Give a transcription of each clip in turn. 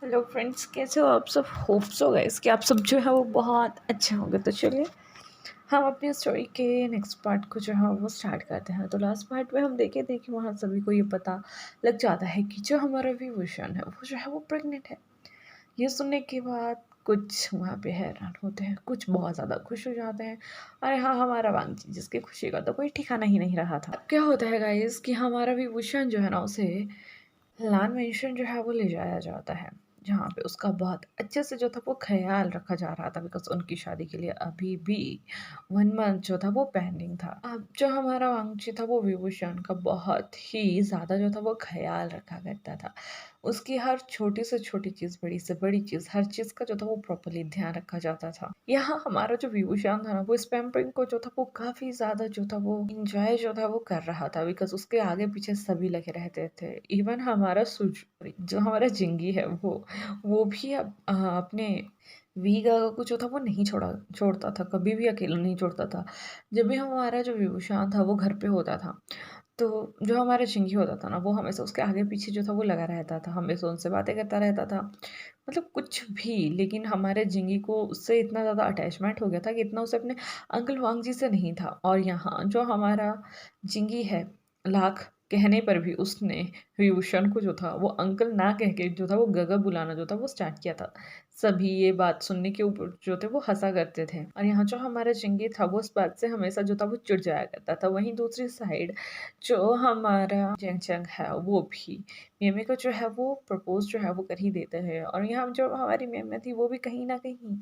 Hello friends, कैसे हो आप सब। होप सो गाइस कि आप सब जो है वो बहुत अच्छे होंगे। तो चलिए हम अपनी स्टोरी के नेक्स्ट पार्ट को जो है वो स्टार्ट करते हैं। तो लास्ट पार्ट में हम देखे थे कि वहाँ सभी को ये पता लग जाता है कि जो हमारा विभूषण है वो जो है वो प्रेग्नेंट है। ये सुनने के बाद कुछ वहाँ पे हैरान होते हैं, कुछ बहुत ज़्यादा खुश हो जाते हैं। और हाँ, हमारा वांगची जिसकी खुशी का तो कोई ठिकाना ही नहीं रहा था। अब क्या होता है गाइस कि हमारा विभूषण जो है ना उसे लान मेंशन जो है वो ले जाया जाता है, जहाँ पे उसका बहुत अच्छे से जो था वो ख्याल रखा जा रहा था, बिकॉज उनकी शादी के लिए अभी भी 1 मंथ जो था वो पेंडिंग था। अब जो हमारा वांगची था वो विभूषण का बहुत ही ज़्यादा जो था वो ख्याल रखा करता था। उसकी हर छोटी से छोटी चीज़, बड़ी से बड़ी चीज़, हर चीज़ का जो था वो प्रॉपरली ध्यान रखा जाता था। यहाँ हमारा जो विभूषण था ना वो इस पैम्परिंग को जो था वो काफ़ी ज़्यादा जो था वो इंजॉय जो था वो कर रहा था, बिकॉज उसके आगे पीछे सभी लगे रहते थे। इवन हमारा जो हमारा जिंगी है वो भी अपने वी गागा को जो था वो नहीं छोड़ता था, कभी भी अकेला नहीं छोड़ता था। जब भी हमारा जो विभूषण था वो घर पे होता था, तो जो हमारा चिंकी होता था ना वो हमेशा उसके आगे पीछे जो था वो लगा रहता था, हमेशा उनसे बातें करता रहता था, मतलब कुछ भी। लेकिन हमारे जिंगी को उससे इतना ज़्यादा अटैचमेंट हो गया था कि इतना उसे अपने अंकल वांग जी से नहीं था। और यहाँ जो हमारा जिंगी है, लाख कहने पर भी उसने विभूषण को जो था वो अंकल ना कह के जो था वो गगा बुलाना जो था वो स्टार्ट किया था। सभी ये बात सुनने के ऊपर जो थे वो हंसा करते थे, और यहाँ जो हमारा जिंगी था वो उस बात से हमेशा जो था वो चिढ़ जाया करता था। वहीं दूसरी साइड जो हमारा जंग जंग है वो भी मेमे को जो है वो प्रपोज जो है वो कर ही देते हैं। और यहाँ जो हमारी मेमे थी वो भी कहीं ना कहीं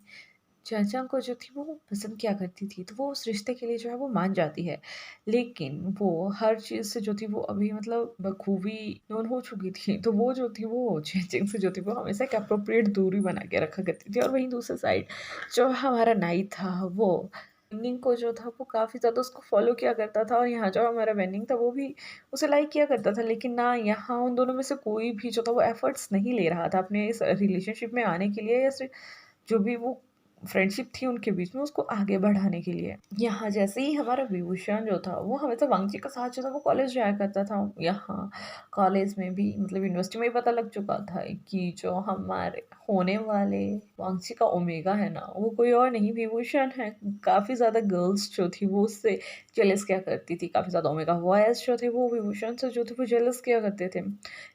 चाचा को जो थी वो पसंद किया करती थी, तो वो उस रिश्ते के लिए जो है वो मान जाती है। लेकिन वो हर चीज़ से जो थी वो अभी मतलब बखूबी नोन हो चुकी थी, तो वो जो थी वो चेंजिंग से जो थी वो हमेशा एक अप्रोप्रिएट दूरी बना के रखा करती थी। और वहीं दूसरी साइड जो हमारा नाई था वो वेनिंग को जो था वो काफ़ी ज़्यादा उसको फॉलो किया करता था। और यहाँ जो हमारा वेनिंग था वो भी उसे लाइक किया करता था। लेकिन ना, यहाँ उन दोनों में से कोई भी जो था वो एफर्ट्स नहीं ले रहा था अपने इस रिलेशनशिप में आने के लिए, या जो भी वो फ्रेंडशिप थी उनके बीच में उसको आगे बढ़ाने के लिए। यहाँ जैसे ही हमारा विभूषण जो था वो हमेशा वांगची का साथ जो था वो कॉलेज जाया करता था। यहाँ कॉलेज में भी मतलब यूनिवर्सिटी में ही पता लग चुका था कि जो हमारे होने वाले वांगची का ओमेगा है ना वो कोई और नहीं विभूषण है। काफ़ी ज़्यादा गर्ल्स जो थी वो उससे जेलस किया करती थी, काफ़ी ज़्यादा ओमेगा बॉयज जो थे वो विभूषण से जो थे वो जेलस किया करते थे।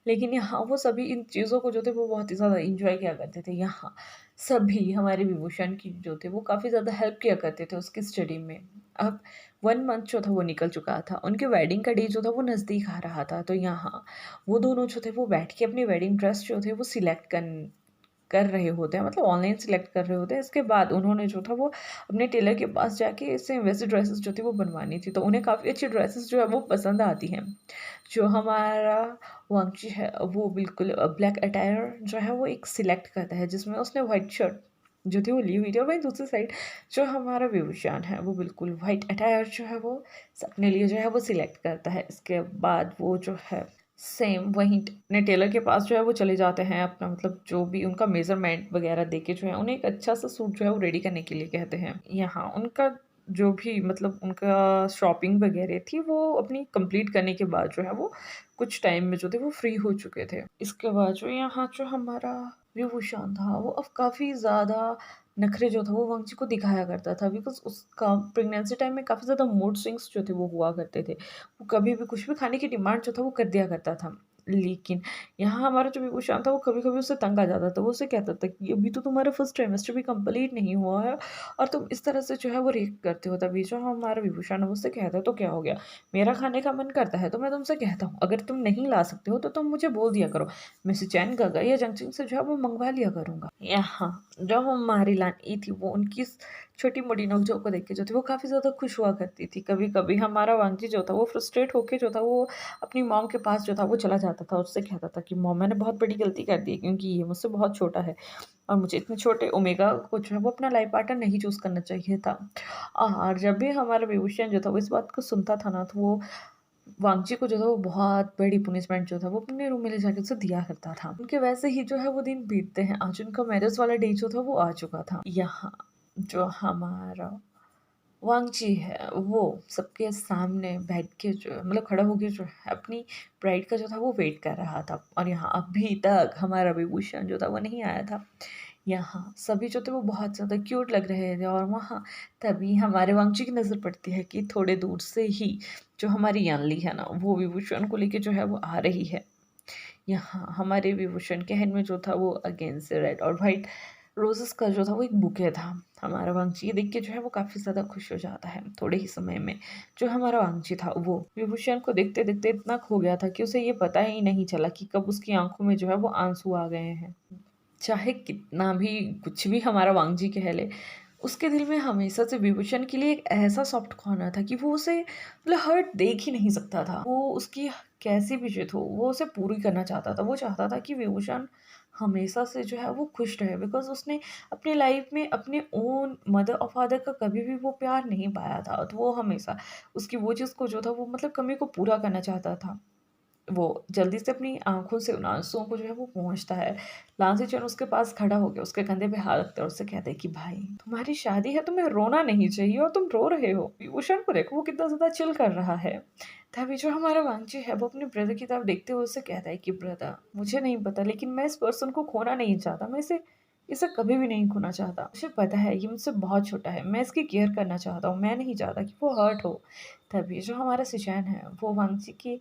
लेकिन यहाँ वो सभी इन चीज़ों को जो थे वो बहुत ही ज़्यादा इंजॉय किया करते थे। यहाँ सभी हमारे विभूषण की जो थे वो काफ़ी ज़्यादा हेल्प किया करते थे उसकी स्टडी में। अब 1 मंथ जो था वो निकल चुका था, उनके वेडिंग का डे जो था वो नज़दीक आ रहा था। तो यहाँ वो दोनों जो थे वो बैठ के अपनी वेडिंग ड्रेस जो थे वो सिलेक्ट कर रहे होते हैं, मतलब ऑनलाइन सिलेक्ट कर रहे होते हैं। इसके बाद उन्होंने जो था वो अपने टेलर के पास जाके इससे वैसे ड्रेसेस जो थी वो बनवानी थी, तो उन्हें काफ़ी अच्छी ड्रेसेस जो है वो पसंद आती हैं। जो हमारा वांगची है वो बिल्कुल ब्लैक अटायर जो है वो एक सिलेक्ट करता है, जिसमें उसने वाइट शर्ट जो थी वो ली हुई थी। और वहीं दूसरी साइड जो हमारा विभूषण है वो बिल्कुल वाइट अटायर जो है वो अपने लिए जो है वो सिलेक्ट करता है। इसके बाद वो जो है सेम वहीं अपने टेलर के पास जो है वो चले जाते हैं, अपना मतलब जो भी उनका मेजरमेंट वगैरह देके जो है उन्हें एक अच्छा सा सूट जो है वो रेडी करने के लिए कहते हैं। यहाँ उनका जो भी मतलब उनका शॉपिंग वगैरह थी वो अपनी कंप्लीट करने के बाद जो है वो कुछ टाइम में जो थे वो फ्री हो चुके थे। इसके बाद जो यहाँ जो हमारा विभूषण था वो अब काफ़ी ज़्यादा नखरे जो था वो वांगची को दिखाया करता था, बिकॉज उसका प्रेगनेंसी टाइम में काफ़ी ज़्यादा मूड स्विंग्स जो थे वो हुआ करते थे। वो कभी भी कुछ भी खाने की डिमांड जो था वो कर दिया करता था। लेकिन यहाँ हमारा जो विभूषण था वो कभी-कभी उससे तंग आ जाता था। वो उससे कहता था कि अभी तो तुम्हारा फर्स्ट ट्राइमेस्टर भी कंप्लीट नहीं हुआ है और तुम इस तरह से जो है वो रिएक्ट करते हो। तभी जो हमारा विभूषण है वो उससे कहता है, तो क्या हो गया? मेरा खाने का मन करता है तो मैं तुमसे कहता हूँ, अगर तुम नहीं ला सकते हो तो तुम मुझे बोल दिया करो। मैं सिचैन गागा या जंगचिंग से जो है वो मँगवा लिया करूँगा। यहाँ जो हमारी लानी थी वो उनकी छोटी-मोटी नोक-झोंक को देख के जो थी वो काफ़ी ज़्यादा खुश हुआ करती थी। कभी-कभी हमारा वांगजी जो था वो फ्रस्ट्रेट होके जो था वो अपनी मॉम के पास जो था वो चला जाता था। उससे कहता था कि मॉम, मैंने बहुत बड़ी गलती कर दी है क्योंकि ये मुझसे बहुत छोटा है और मुझे इतने छोटे ओमेगा को जो है वो अपना लाइफ पार्टनर नहीं चूज़ करना चाहिए था। और जब भी हमारा विभूषण जो था वो इस बात को सुनता था ना, तो वो वांगची को जो था वो बहुत बड़ी पनिशमेंट जो था वो अपने रूम में ले जाके उसे दिया करता था। उनके वैसे ही जो है वो दिन बीतते हैं। आज उनका मैरिज वाला डे जो था वो आ चुका था। यहाँ जो हमारा वांगची है वो सबके सामने बैठ के जो है मतलब खड़ा होके जो है अपनी ब्राइड का जो था वो वेट कर रहा था और यहाँ अभी तक हमारा विभूषण जो था वो नहीं आया था। यहाँ सभी जो थे वो बहुत ज़्यादा क्यूट लग रहे थे और वहाँ तभी हमारे वांगची की नज़र पड़ती है कि थोड़े दूर से ही जो हमारी यानली है ना वो विभूषण को लेके जो है वो आ रही है। यहाँ हमारे विभूषण के हैंड में जो था वो अगेन से रेड और वाइट रोजेस का जो था वो एक बुके था। हमारा वांगची ये देख के जो है वो काफ़ी ज़्यादा खुश हो जाता है। थोड़े ही समय में जो हमारा वांगची था वो विभूषण को देखते देखते इतना खो गया था कि उसे ये पता ही नहीं चला कि कब उसकी आंखों में जो है वो आंसू आ गए हैं। चाहे कितना भी कुछ भी हमारा वांगजी कह ले, उसके दिल में हमेशा से विभूषण के लिए एक ऐसा सॉफ्ट कॉर्नर था कि वो उसे मतलब हर्ट देख ही नहीं सकता था। वो उसकी कैसी भी जिद हो, वो उसे पूरी करना चाहता था। वो चाहता था कि विभूषण हमेशा से जो है वो खुश रहे बिकॉज़ उसने अपनी लाइफ में अपने ओन मदर और फादर का कभी भी वो प्यार नहीं पाया था। तो वो हमेशा उसकी वो चीज़ को जो था वो मतलब कमी को पूरा करना चाहता था। वो जल्दी से अपनी आँखों से उन आँसुओं को जो है वो पोंछता है। लांसी-चन उसके पास खड़ा हो गया, उसके कंधे पे हाथ रखता है और उससे कहता है कि भाई तुम्हारी शादी है, तुम्हें रोना नहीं चाहिए और तुम रो रहे हो। विभूषण को देखो वो कितना ज़्यादा चिल कर रहा है। तभी जो हमारा वांगजी है वो अपने ब्रदर की तरफ देखते हुए उससे कहता है कि ब्रदर मुझे नहीं पता लेकिन मैं इस पर्सन को खोना नहीं चाहता। मैं इसे इसे कभी भी नहीं खोना चाहता। मुझे पता है ये मुझसे बहुत छोटा है। मैं इसकी केयर करना चाहता हूँ। मैं नहीं चाहता कि वो हर्ट हो। तभी जो हमारा सुजैन है वो वांगजी की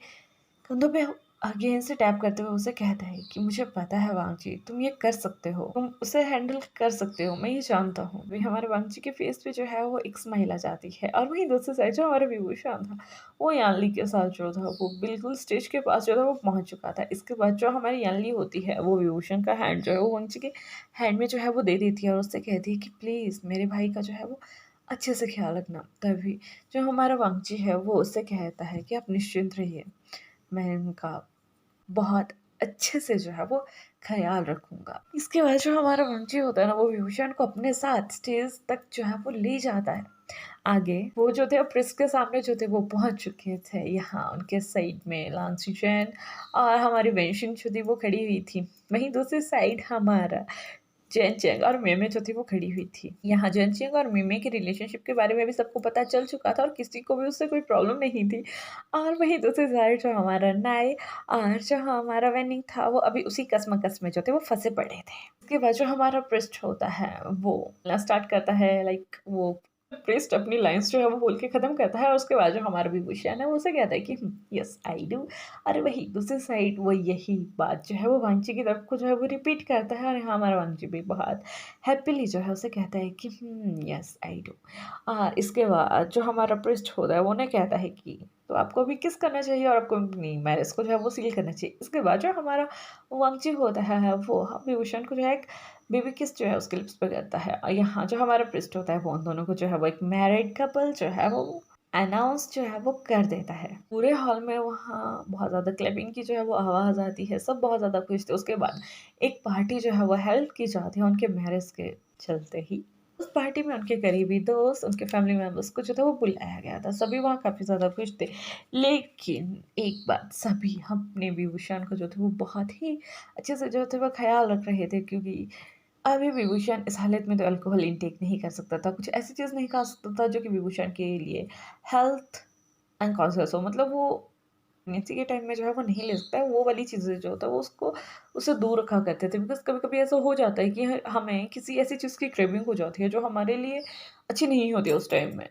कंधों पे अगेन से टैप करते हुए उसे कहता है कि मुझे पता है वांगजी तुम ये कर सकते हो, तुम उसे हैंडल कर सकते हो, मैं ये जानता हूँ। वही हमारे वांगजी के फेस पे जो है वो एक स्माइल आ जाती है और वहीं दूसरी साइड जो हमारा विभूषण था वो यानली के साथ जो था वो बिल्कुल स्टेज के पास जो था वो पहुंच चुका था। इसके बाद जो हमारी यानली होती है वो विभूषण का हैंड जो है वो वांगजी के हैंड में जो है वो दे देती है और उससे कहती है कि प्लीज़ मेरे भाई का जो है वो अच्छे से ख्याल रखना। तभी जो हमारा वांगजी है वो उससे कहता है कि आप निश्चिंत रहिए, मैं इनका बहुत अच्छे से जो है वो ख़्याल रखूँगा। इसके बाद जो हमारा मंची होता है ना, वो विभूषण को अपने साथ स्टेज तक जो है वो ले जाता है। आगे वो जो थे प्रेस के सामने जो थे वो पहुँच चुके थे। यहाँ उनके साइड में लांसी जैन और हमारी वेंशिन जो थी वो खड़ी हुई थी। वहीं दूसरी साइड हमारा जेन चेंग और मेमे जो थी वो खड़ी हुई थी। यहाँ जेन चेंग और मेमे के रिलेशनशिप के बारे में भी सबको पता चल चुका था और किसी को भी उससे कोई प्रॉब्लम नहीं थी। और वहीं दूसरी साइड जो हमारा नाई और जो हमारा वेनिंग था वो अभी उसी कशमकश में जो थे वो फँसे पड़े थे। उसके बाद जो हमारा पृष्ठ होता है वो स्टार्ट करता है लाइक वो प्रीस्ट अपनी लाइन्स जो है वो बोल के ख़त्म करता है और उसके बाद जो हमारा विभूषण है वो उसे कहता है कि यस आई डू। और वही दूसरी साइड वो यही बात जो है वो वांची की तरफ को जो है वो रिपीट करता है और यहाँ हमारा वांची भी बहुत हैप्पीली जो है उसे कहता है कि यस आई डू। और इसके बाद जो हमारा पृष्ठ होता है वो उन्हें कहता है कि तो आपको अभी किस करना चाहिए और आपको अपनी मैरिज को जो है वो सील करना चाहिए। इसके बाद जो हमारा वांची होता है वो विभूषण को जो है एक बेबी किस जो है उसके लिप्स पे करता है और यहाँ जो हमारा पृष्ठ होता है वो उन दोनों को जो है वो एक मैरिड कपल जो है वो अनाउंस जो है वो कर देता है। पूरे हॉल में वहाँ बहुत ज़्यादा क्लैपिंग की जो है वो आवाज़ आती है, सब बहुत ज़्यादा खुश थे। उसके बाद एक पार्टी जो है वो हेल्प की जाती है उनके मैरिज के चलते ही। उस पार्टी में उनके करीबी दोस्त, उनके फैमिली मेंबर्स को जो था वो बुलाया गया था। सभी वहाँ काफ़ी ज़्यादा खुश थे। लेकिन एक बात सभी अपने विभूषण को जो थे वो बहुत ही अच्छे से जो थे वो ख़्याल रख रहे थे क्योंकि अभी विभूषण इस हालत में तो अल्कोहल इंटेक नहीं कर सकता था। कुछ ऐसी चीज़ नहीं खा सकता था जो कि विभूषण के लिए हेल्थ अनकॉन्शियस हो। मतलब वो प्रेगनेंसी के टाइम में जो है वो नहीं ले सकता है। वो वाली चीज़ें जो होता है वो उसको उससे दूर रखा करते थे बिकॉज़ कभी-कभी ऐसा हो जाता है कि हमें किसी ऐसी चीज़ की क्रेविंग हो जाती है जो हमारे लिए अच्छी नहीं होती है उस टाइम में।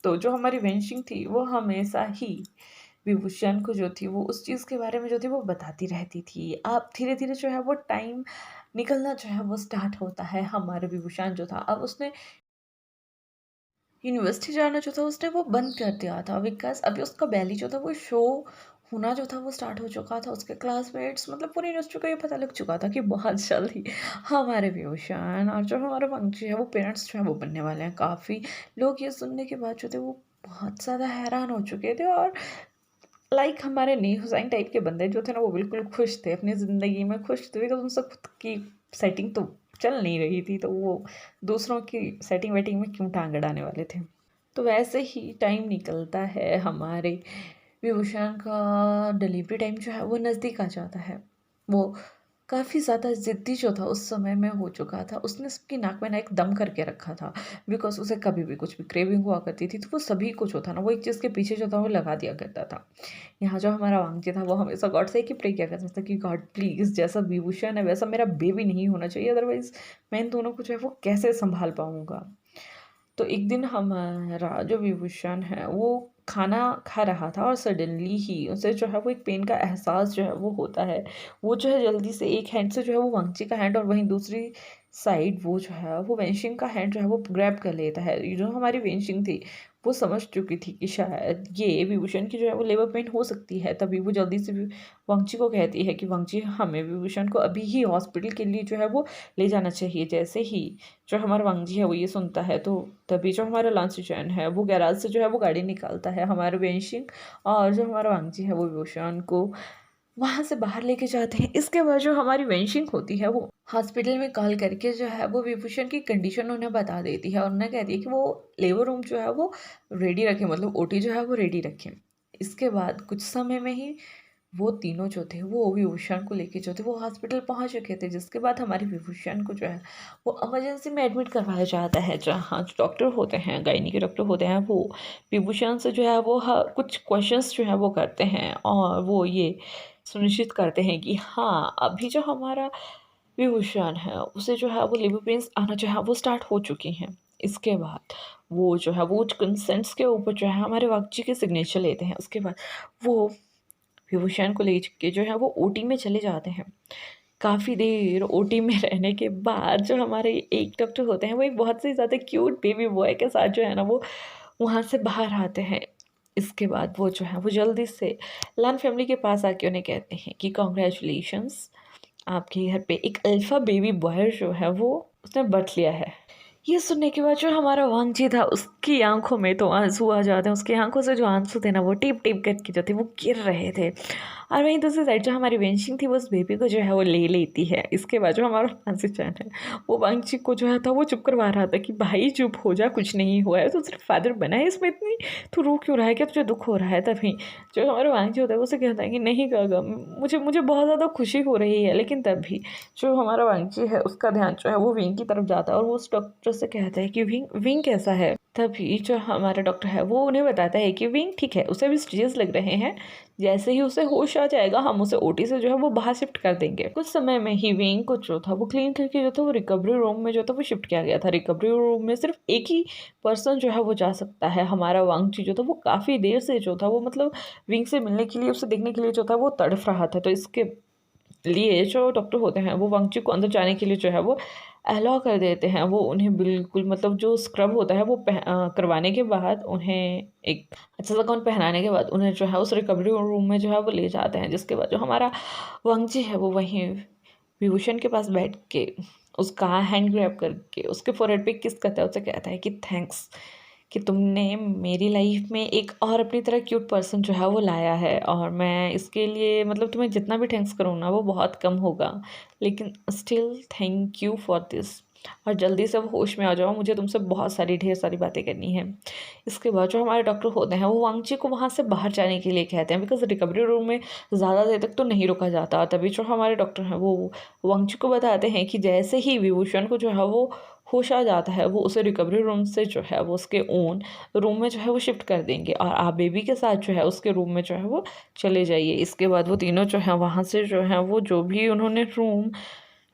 तो जो हमारी वेंशिंग थी वो हमेशा ही विभूषण को जो थी वो उस चीज़ के बारे में जो थी वो बताती रहती थी। अब धीरे-धीरे जो है वो टाइम निकलना जो है वो स्टार्ट होता है। हमारे विभूषण जो था अब उसने यूनिवर्सिटी जाना जो था उसने वो बंद कर दिया था बिकॉज़ अभी उसका बैली जो था वो शो होना जो था वो स्टार्ट हो चुका था। उसके क्लासमेट्स मतलब पूरी यूनिवर्सिटी को ये पता लग चुका था कि बहुत जल्द ही हमारे विभूषण और जो हमारा पंकज है वो पेरेंट्स जो है वो बनने वाले हैं। काफ़ी लोग ये सुनने के बाद जो थे वो बहुत ज़्यादा हैरान हो चुके थे और लाइक हमारे न्यू हुसैन टाइप के बंदे जो थे ना वो बिल्कुल खुश थे, अपनी ज़िंदगी में खुश थे बिकॉज़ उनसे खुद की सेटिंग तो चल नहीं रही थी, तो वो दूसरों की सेटिंग-वेटिंग में क्यों टांग अड़ाने वाले थे। तो वैसे ही टाइम निकलता है, हमारे विभूषण का डिलीवरी टाइम जो है वो नज़दीक आ जाता है। वो काफ़ी ज़्यादा ज़िद्दी जो था उस समय में हो चुका था। उसने सबकी नाक में ना एक दम करके रखा था, बिकॉज़ उसे कभी भी कुछ भी क्रेविंग हुआ करती थी, तो वो सभी को जो था ना, वो एक चीज़ के पीछे जो था वो लगा दिया करता था। यहाँ जो हमारा वांगजी था, वो हमेशा गॉड से एक ही प्रे किया करता था कि गॉड प्लीज़, जैसा विभूषण है वैसा मेरा बेबी नहीं होना चाहिए, अदरवाइज़ मैं इन दोनों को जो है वो कैसे सँभाल पाऊँगा। तो एक दिन हमारा जो विभूषण है वो खाना खा रहा था और सडनली ही उसे जो है वो एक पेन का एहसास जो है वो होता है। वो जो है जल्दी से एक हैंड से जो है वो वांगची का हैंड और वहीं दूसरी साइड वो जो है वो वेंशिंग का हैंड जो है वो ग्रैब कर लेता है। ये जो हमारी वेंशिंग थी वो समझ चुकी थी कि शायद ये विभूषण की जो है वो लेबर पेन हो सकती है। तभी वो जल्दी से वांगची को कहती है कि वांगची, हमें विभूषण को अभी ही हॉस्पिटल के लिए जो है वो ले जाना चाहिए। जैसे ही जो हमारा वांगजी है वो ये सुनता है, तो तभी जो हमारा लांसीचैन है वो गैराज से जो है वो गाड़ी निकालता है हमारे वेंशिंग, और जो हमारा वांगजी है वो विभूषण को वहाँ से बाहर लेके जाते हैं। इसके बाद जो हमारी वेंशिंग होती है वो हॉस्पिटल में कॉल करके जो है वो विभूषण की कंडीशन उन्हें बता देती है और उन्हें कहती है कि वो लेबर रूम जो है वो रेडी रखें, मतलब ओटी जो है वो रेडी रखें। इसके बाद कुछ समय में ही वो तीनों जो थे वो विभूषण को लेके जो थे वो हॉस्पिटल पहुंच चुके थे, जिसके बाद हमारी विभूषण को जो है वो इमरजेंसी में एडमिट करवाया जाता है, जहाँ जो डॉक्टर होते हैं, गायनी के डॉक्टर होते हैं, वो विभूषण से जो है वो कुछ क्वेश्चंस जो है वो करते हैं और वो ये सुनिश्चित करते हैं कि हाँ, अभी जो हमारा विभूषण है उसे जो है वो लेबर पेन्स आना जो है वो स्टार्ट हो चुकी हैं। इसके बाद वो जो है वो कंसेंट्स के ऊपर जो है हमारे वागची के सिग्नेचर लेते हैं। उसके बाद वो विभूषण को लेके जो है वो ओटी में चले जाते हैं। काफ़ी देर ओटी में रहने के बाद जो हमारे एक डॉक्टर होते हैं वो एक बहुत ही ज़्यादा क्यूट बेबी बॉय के साथ जो है ना वो वहाँ से बाहर आते हैं। इसके बाद वो जो है वो जल्दी से लान फैमिली के पास आके उन्हें कहते हैं कि कॉन्ग्रेचुलेशंस, आपके घर पे एक अल्फ़ा बेबी बॉय जो है वो उसने बर्थ लिया है। ये सुनने के बाद जो हमारा वांगजी था उसकी आंखों में तो आंसू आ जाते हैं। उसकी आंखों से जो आंसू थे ना वो टिप टिप करके जो थे वो गिर रहे थे। और वहीं दूसरी साइड जो हमारी वेंशिंग थी वो उस बेबी को जो है वो ले लेती है। इसके बाद जो हमारा फंसी चैन है वो वांगजी को जो है था वो चुप करवा रहा था कि भाई चुप हो जा, कुछ नहीं हुआ है, तो सिर्फ फादर बना है, इसमें इतनी तू रो क्यों रहा है, क्या तुझे दुख हो रहा है। तभी जो हमारा वांगजी होता है वो उसे कहता है कि नहीं काका, मुझे मुझे बहुत ज़्यादा खुशी हो रही है। लेकिन तब भी जो हमारा वांगजी है उसका ध्यान जो है वो विंग की तरफ जाता है और वो उस डॉक्टर से कहता है कि विंग विंग कैसा है। तभी जो हमारा डॉक्टर है वो उन्हें बताता है कि विंग ठीक है, उसे भी स्टिचेस लग रहे हैं, जैसे ही उसे होश आ जाएगा हम उसे ओटी से जो है वो बाहर शिफ्ट कर देंगे। कुछ समय में ही विंग को जो था वो क्लीन करके जो था वो रिकवरी रूम में जो था वो शिफ्ट किया गया था। रिकवरी रूम में सिर्फ एक ही पर्सन जो है वो जा सकता है। हमारा वांगची जो था वो काफ़ी देर से जो था वो मतलब विंग से मिलने के लिए, उसे देखने के लिए जो था वो तड़फ रहा था। तो इसके लिए जो डॉक्टर होते हैं वो वांगची को अंदर जाने के लिए जो है वो अलाउ कर देते हैं। वो उन्हें बिल्कुल मतलब जो स्क्रब होता है वो करवाने के बाद उन्हें एक अच्छा सा गाउन पहनाने के बाद उन्हें जो है उस रिकवरी रूम में जो है वो ले जाते हैं। जिसके बाद जो हमारा वांगची है वो वहीं विभूषण के पास बैठ के उसका हैंड ग्रैब करके उसके फोrehead पे किस करता है, उसे कहता है कि थैंक्स कि तुमने मेरी लाइफ में एक और अपनी तरह क्यूट पर्सन जो है वो लाया है, और मैं इसके लिए मतलब तुम्हें जितना भी थैंक्स करूँ ना वो बहुत कम होगा, लेकिन still thank you for this. और जल्दी से वो होश में आ जाओ, मुझे तुमसे बहुत सारी ढेर सारी बातें करनी है। इसके बाद जो हमारे डॉक्टर होते हैं वो वांगची को वहाँ से बाहर जाने के लिए कहते हैं, बिकॉज रिकवरी रूम में ज़्यादा देर तक तो नहीं रुका जाता। तभी जो हमारे डॉक्टर हैं वो वांगची को बताते हैं कि जैसे ही विभूषण को जो है वो होश आ जाता है वो उसे रिकवरी रूम से जो है वो उसके ओन रूम में जो है वो शिफ्ट कर देंगे, और आप बेबी के साथ जो है उसके रूम में जो है वो चले जाइए। इसके बाद वो तीनों जो है वहाँ से जो है वो जो भी उन्होंने रूम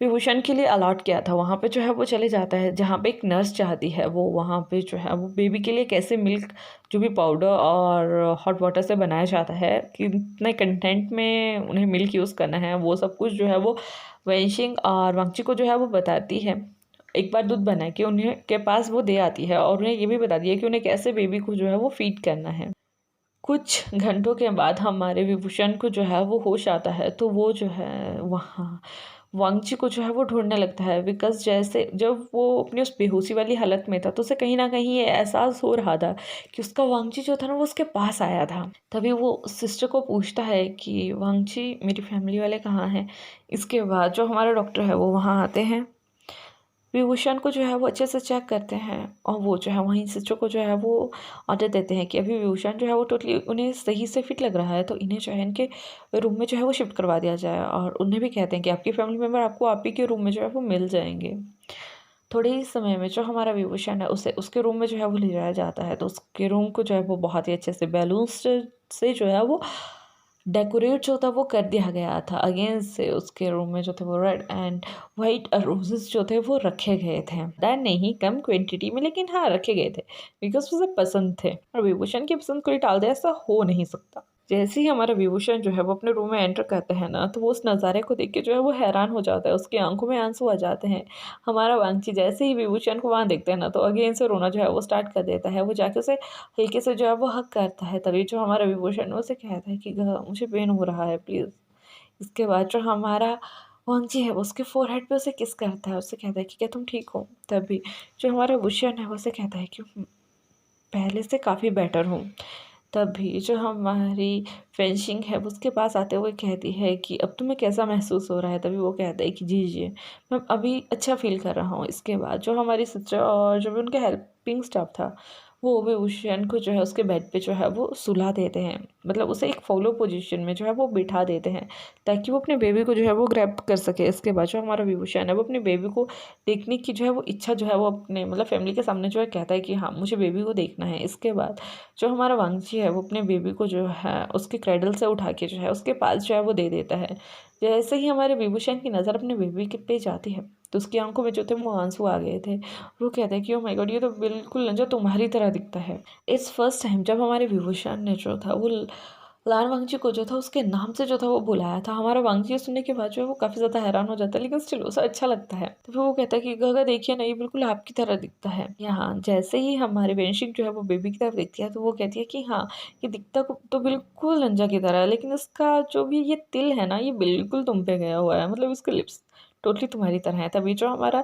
विभूषण के लिए अलॉट किया था वहाँ पे जो है वो चले जाता है, जहाँ पे एक नर्स चाहती है वो वहाँ पे जो है वो बेबी के लिए कैसे मिल्क जो भी पाउडर और हॉट वाटर से बनाया जाता है, कितने कंटेंट में उन्हें मिल्क यूज़ करना है, वो सब कुछ जो है वो वेंशिंग और वांगची को जो है वो बताती है। एक बार दूध बना के उन्हें के पास वो दे आती है और उन्हें ये भी बता दिया कि उन्हें कैसे बेबी को जो है वो फीड करना है। कुछ घंटों के बाद हमारे विभूषण को जो है वो होश आता है, तो वो जो है वहाँ वांगची को जो है वो ढूंढने लगता है, बिकॉज जैसे जब वो अपनी उस बेहोशी वाली हालत में था तो उसे कहीं ना कहीं ये एहसास हो रहा था कि उसका वांगची जो था ना वो उसके पास आया था। तभी वो सिस्टर को पूछता है कि वांगची, मेरी फैमिली वाले कहाँ हैं। इसके बाद जो हमारा डॉक्टर है वो वहाँ आते हैं विभूषण को जो है वो अच्छे से चेक करते हैं और वो जो है वहीं सिस्टर को जो है वो ऑर्डर देते हैं कि अभी विभूषण जो है वो टोटली उन्हें सही से फिट लग रहा है, तो इन्हें जो है इनके रूम में जो है वो शिफ्ट करवा दिया जाए। और उन्हें भी कहते हैं कि आपकी फैमिली मेम्बर आपको आप ही के रूम में जो है वो मिल जाएंगे। थोड़े ही समय में जो हमारा विभूषण है उसे उसके रूम में जो है वो ले जाया जाता है, तो उसके रूम को जो है वो बहुत ही अच्छे से बैलून्स से जो है वो डेकोरेट जो था वो कर दिया गया था। अगेन से उसके रूम में जो थे वो रेड एंड वाइट रोजेस जो थे वो रखे गए थे, दैट नहीं कम क्वांटिटी में, लेकिन हाँ रखे गए थे बिकॉज उसे पसंद थे और विभूषण की पसंद कोई टाल दे ऐसा हो नहीं सकता। जैसे ही हमारा विभूषण जो है वो अपने रूम में एंटर करते हैं ना, तो वो उस नज़ारे को देख के जो है वो हैरान हो जाता है, उसकी आंखों में आंसू आ जाते हैं। हमारा वांची जैसे ही विभूषण को वहाँ देखते हैं ना, तो अगेन से रोना जो है वो स्टार्ट कर देता है। वो जाके उसे हल्के से जो है वो हक करता है। तभी जो हमारा विभूषण उसे कहता है कि मुझे पेन हो रहा है प्लीज़। इसके बाद जो हमारा वांची है वो उसके फोरहेड पे उसे किस करता है, उससे कहता है कि क्या तुम ठीक हो? तभी जो हमारा भूषण है वो उसे कहता है कि पहले से काफ़ी बेटर हूँ। तभी जो हमारी फेंशिंग है वो उसके पास आते हुए कहती है कि अब तुम्हें कैसा महसूस हो रहा है? तभी वो कहता है कि जी मैं अभी अच्छा फ़ील कर रहा हूँ। इसके बाद जो हमारी सिस्टर और जो भी उनका हेल्पिंग स्टाफ था, वो भी उषयन को जो है उसके बेड पे जो है वो सुला देते हैं। मतलब उसे एक फॉलो पोजीशन में जो है वो बिठा देते हैं, ताकि वो अपने बेबी को जो है वो ग्रैब कर सके। इसके बाद जो हमारा विभूषण है वो अपने बेबी को देखने की जो है वो इच्छा जो है वो अपने मतलब फैमिली के सामने जो है कहता है कि हाँ मुझे बेबी को देखना है। इसके बाद जो हमारा वांगची है वो अपने बेबी को जो है उसके क्रेडल से उठा के जो है उसके पास जो है वो दे देता है। जैसे ही हमारे विभूषण की नज़र अपने बेबी के पे जाती है, तो उसकी आंखों में जो थे वो आंसू आ गए थे। वो कहता है कि ओ माय गॉड, ये तो बिल्कुल नंजा तुम्हारी तरह दिखता है। इस फर्स्ट टाइम जब हमारे विभूषण ने जो था वो लाल वांगची को जो था उसके नाम से जो था वो बुलाया था, हमारा वांगची सुनने के बाद जो है वो काफ़ी ज़्यादा हैरान हो जाता है, लेकिन स्टिल उसे अच्छा लगता है। तो फिर वो कहता है कि गगा देखिए ना, ये बिल्कुल आपकी तरह दिखता है। यहाँ जैसे ही हमारी वेंशिक जो है वो बेबी की तरफ देखती है, तो वो कहती है कि हाँ ये दिखता तो बिल्कुल नंजा की तरह है, लेकिन इसका जो भी ये तिल है ना ये बिल्कुल तुम पे गया हुआ है, मतलब इसके लिप्स टोटली तुम्हारी तरह है। तभी जो हमारा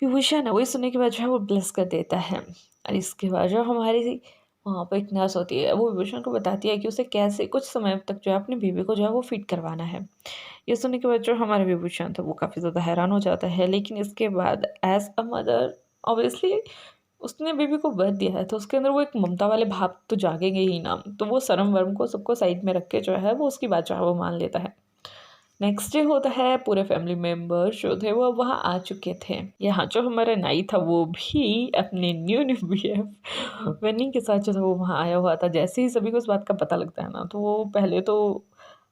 विभूषण है वो सुनने के बाद जो है वो ब्लेस कर देता है। और इसके बाद जो हमारी वहाँ पे एक नर्स होती है, वो विभूषण को बताती है कि उसे कैसे कुछ समय तक जो है अपने बेबी को जो है वो फीड करवाना है। ये सुनने के बाद जो हमारा विभूषण था वो काफ़ी ज़्यादा हैरान हो जाता है, लेकिन इसके बाद एज अ मदर ऑब्वियसली उसने बेबी को बर्थ दिया है, तो उसके अंदर वो एक ममता वाले भाव तो जागेंगे ही ना। तो वो शर्म वर्म को सबको साइड में रख के जो है वो उसकी बात जो है वो मान लेता है। नेक्स्ट डे होता है, पूरे फैमिली मेम्बर्स जो थे वो वहाँ आ चुके थे। यहाँ जो हमारा नाई था वो भी अपने न्यू न्यू BF वेन्नी के साथ जो था वो वहाँ आया हुआ था। जैसे ही सभी को इस बात का पता लगता है ना, तो वो पहले तो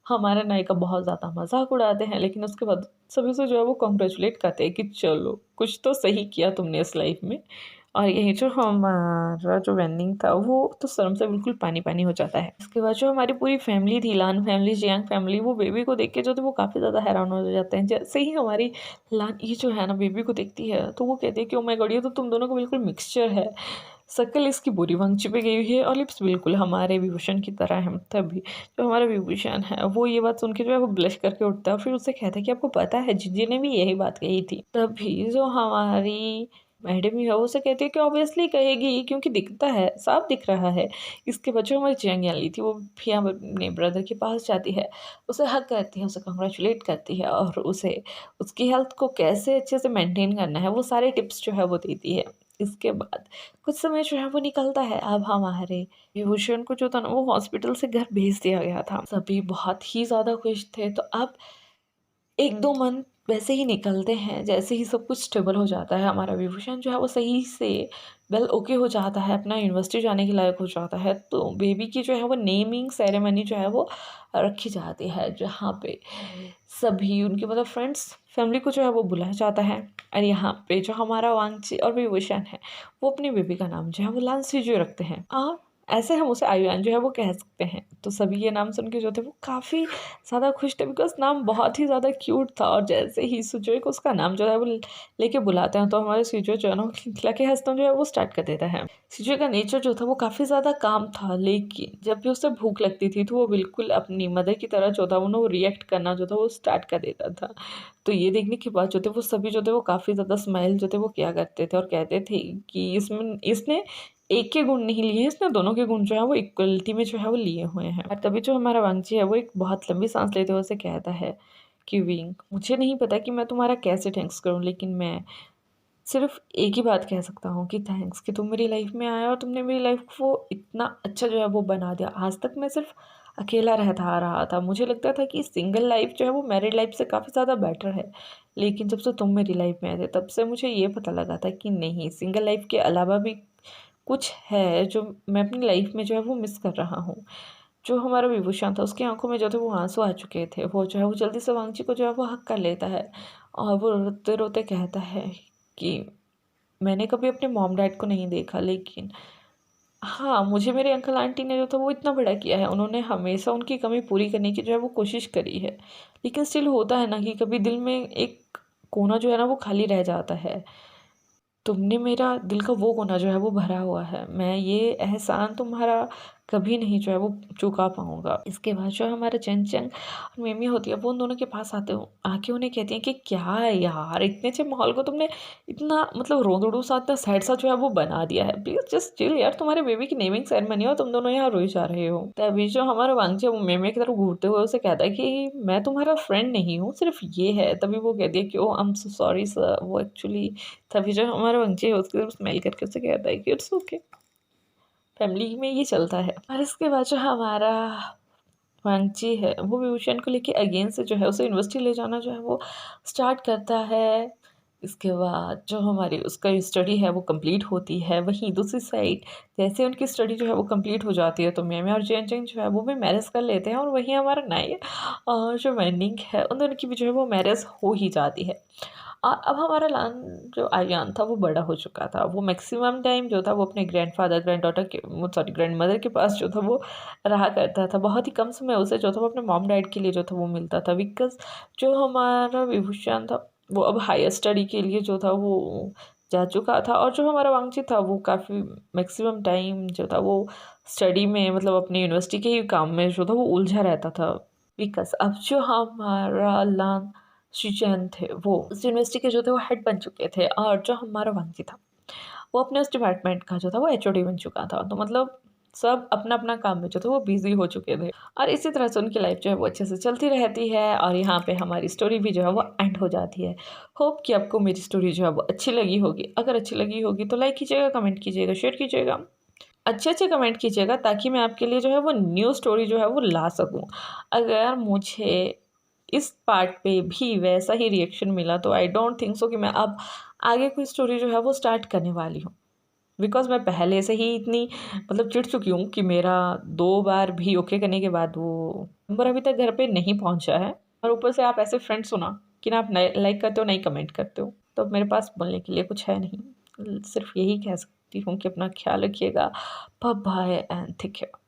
हमारे नाई का बहुत ज़्यादा मजाक उड़ाते हैं, लेकिन उसके बाद सभी से जो है वो कॉन्ग्रेचुलेट करते हैं कि चलो कुछ तो सही किया तुमने इस लाइफ में। और यही जो हमारा जो वेंडिंग था वो तो शर्म से बिल्कुल पानी पानी हो जाता है। इसके बाद जो हमारी पूरी फैमिली थी, लान फैमिली, जियांग फैमिली, वो बेबी को देख के जो थे वो काफ़ी ज़्यादा हैरान हो जाते हैं। जैसे ही हमारी लान ये जो है ना बेबी को देखती है, तो वो कहती है कि ओ माय गॉड, ये तो तुम दोनों का बिल्कुल मिक्सचर है। शक्ल इसकी बुरी वांग छिपे गई हुई है और लिप्स बिल्कुल हमारे विभूषण की तरह है। तभी जो हमारा विभूषण है वो ये बात सुन के जो है वो ब्लश करके उठता है और फिर उससे कहता है कि आपको पता है जीजी ने भी यही बात कही थी। तभी जो हमारी मैडम ही है वो उसे कहती है कि ऑब्वियसली कहेगी, क्योंकि दिखता है, साफ दिख रहा है। इसके बाद जो हमारी चियांग ली थी वो भी अपने ब्रदर के पास जाती है, उसे हक करती है, उसे कंग्रेचुलेट करती है और उसे उसकी हेल्थ को कैसे अच्छे से मेंटेन करना है वो सारे टिप्स जो है वो देती है। इसके बाद कुछ समय जो है वो निकलता है। अब हमारे विभूषण को जो था ना वो हॉस्पिटल से घर भेज दिया गया था। सभी बहुत ही ज़्यादा खुश थे। तो अब 1-2 मंथ वैसे ही निकलते हैं, जैसे ही सब कुछ स्टेबल हो जाता है, हमारा विभूषण जो है वो सही से वेल ओके हो जाता है, अपना यूनिवर्सिटी जाने के लायक हो जाता है, तो बेबी की जो है वो नेमिंग सेरेमनी जो है वो रखी जाती है, जहाँ पे सभी उनके मतलब फ्रेंड्स, फैमिली को जो है वो बुलाया जाता है। और यहाँ पे जो हमारा वांगची और विभूषण है, वो अपनी बेबी का नाम जो है वो लांसी रखते हैं। ऐसे हम उसे आयुआन जो है वो कह सकते हैं। तो सभी ये नाम सुन के जो थे वो काफ़ी ज़्यादा खुश थे, बिकॉज़ नाम बहुत ही ज़्यादा क्यूट था। और जैसे ही सुजोय को उसका नाम जो है वो लेके बुलाते हैं, तो हमारे सुजोय जो है ना वो खिलखिला के हँसना जो है वो स्टार्ट कर देता है। सुजोय का नेचर जो था वो काफ़ी ज़्यादा काम था, लेकिन जब भी उसे भूख लगती थी तो वो बिल्कुल अपनी मदर की तरह जो था वो रिएक्ट करना जो था वो स्टार्ट कर देता था। तो ये देखने के बाद जो थे वो सभी जो थे वो काफ़ी ज़्यादा स्माइल जो थे वो किया करते थे और कहते थे कि इसने एक के गुण नहीं लिए, इसने दोनों के गुण जो है वो इक्वलिटी में जो है वो लिए हुए हैं। और तभी जो हमारा वांगची है वो एक बहुत लंबी सांस लेते हुए उसे कहता है कि विंग, मुझे नहीं पता कि मैं तुम्हारा कैसे थैंक्स करूं, लेकिन मैं सिर्फ़ एक ही बात कह सकता हूँ कि थैंक्स कि तुम मेरी लाइफ़ में आए और तुमने मेरी लाइफ़ को इतना अच्छा जो है वो बना दिया। आज तक मैं सिर्फ़ अकेला रहता आ रहा था। मुझे लगता था कि सिंगल लाइफ़ जो है वो मैरिड लाइफ़ से काफ़ी ज़्यादा बेटर है। लेकिन जब से तुम मेरी लाइफ़ में आए थे तब से मुझे ये पता लगा था कि नहीं, सिंगल लाइफ़ के अलावा भी कुछ है जो मैं अपनी लाइफ़ में जो है वो मिस कर रहा हूँ। जो हमारा विभूषण था उसकी आँखों में जो थे वो आँसू आ चुके थे। वो जो है वो जल्दी से वांगची को जो है वो हग कर लेता है और वो रोते-रोते कहता है कि मैंने कभी अपने मॉम डैड को नहीं देखा, लेकिन हाँ, मुझे मेरे अंकल आंटी ने जो था वो इतना बड़ा किया है। उन्होंने हमेशा उनकी कमी पूरी करने की जो है वो कोशिश करी है। लेकिन स्टिल होता है ना कि कभी दिल में एक कोना जो है ना वो खाली रह जाता है। तुमने मेरा दिल का वो कोना जो है वो भरा हुआ है। मैं ये एहसान तुम्हारा कभी नहीं जो है वो चुका पाऊँगा। इसके बाद जो हमारा चंचल और मिमी होती है वो उन दोनों के पास आके उन्हें कहती हैं कि क्या है यार, इतने अच्छे माहौल को तुमने इतना मतलब रोंदड़ू सा इतना सैड सा जो है वो बना दिया है। प्लीज़ जस्ट चिल यार, तुम्हारे बेबी की नेमिंग सेरेमनी है और तुम दोनों यहाँ रोए जा रहे हो। तभी जो हमारा वांगची वो मिमी की तरफ घूरते हुए उसे कहता है कि मैं तुम्हारा फ्रेंड नहीं हूँ, सिर्फ़ ये है। तभी वो कहती है कि oh I am so sorry sir, वो एक्चुअली तभी जो हमारा वंशी है उसकी तरफ स्माइल करके उसे कहता है कि इट्स ओके, फैमिली में ये चलता है। और इसके बाद जो हमारा वांगची है वो विभूषण को लेके अगेन से जो है उसे यूनिवर्सिटी ले जाना जो है वो स्टार्ट करता है। इसके बाद जो हमारी उसका स्टडी है वो कंप्लीट होती है। वहीं दूसरी साइड जैसे उनकी स्टडी जो है वो कंप्लीट हो जाती है तो मैम और जैन जो है वो भी मैरिज कर लेते हैं और वहीं हमारा नाई और जो वेंडिंग है उन दोनों की भी जो है वो मैरिज हो ही जाती है। अब हमारा लान जो आर्यन था वो बड़ा हो चुका था। वो मैक्सिमम टाइम जो था वो अपने ग्रैंडफ़ादर, ग्रैंडडॉटर के सॉरी ग्रैंडमदर के पास जो था वो रहा करता था। बहुत ही कम समय उसे जो था वो अपने मॉम डैड के लिए जो था वो मिलता था बिकॉज़ जो हमारा विभूषण था वो अब हायर स्टडी के लिए जो था वो जा चुका था और जो हमारा वांगची था वो काफ़ी मैक्सिमम टाइम जो था वो स्टडी में मतलब अपनी यूनिवर्सिटी के ही काम में जो था वो उलझा रहता था। बिकॉज़ अब जो हमारा लान शीचेन थे वो उस यूनिवर्सिटी के जो थे वो हेड बन चुके थे और जो हमारा वांगची था वो अपने उस डिपार्टमेंट का जो था वो एचओडी बन चुका था। तो मतलब सब अपना-अपना काम में जो थे वो बिज़ी हो चुके थे और इसी तरह से उनकी लाइफ़ जो है वो अच्छे से चलती रहती है और यहाँ पे हमारी स्टोरी भी जो है वो एंड हो जाती है। होप कि आपको मेरी स्टोरी जो है वो अच्छी लगी होगी। अगर अच्छी लगी होगी तो लाइक कीजिएगा, कमेंट कीजिएगा, शेयर कीजिएगा। अच्छे-अच्छे कमेंट कीजिएगा ताकि मैं आपके लिए जो है वो न्यू स्टोरी जो है वो ला सकूँ। अगर मुझे इस पार्ट पे भी वैसा ही रिएक्शन मिला तो आई डोंट थिंक सो कि मैं अब आगे कोई स्टोरी जो है वो स्टार्ट करने वाली हूँ। बिकॉज़ मैं पहले से ही इतनी मतलब चिढ़ चुकी हूँ कि मेरा 2 बार भी ओके करने के बाद वो नंबर अभी तक घर पे नहीं पहुँचा है और ऊपर से आप ऐसे फ्रेंड्स हो ना कि ना आप नए लाइक करते हो, ना ही कमेंट करते हो। तो मेरे पास बोलने के लिए कुछ है नहीं। सिर्फ़ यही कह सकती हूँ कि अपना ख़्याल रखिएगा। Bye bye and take care.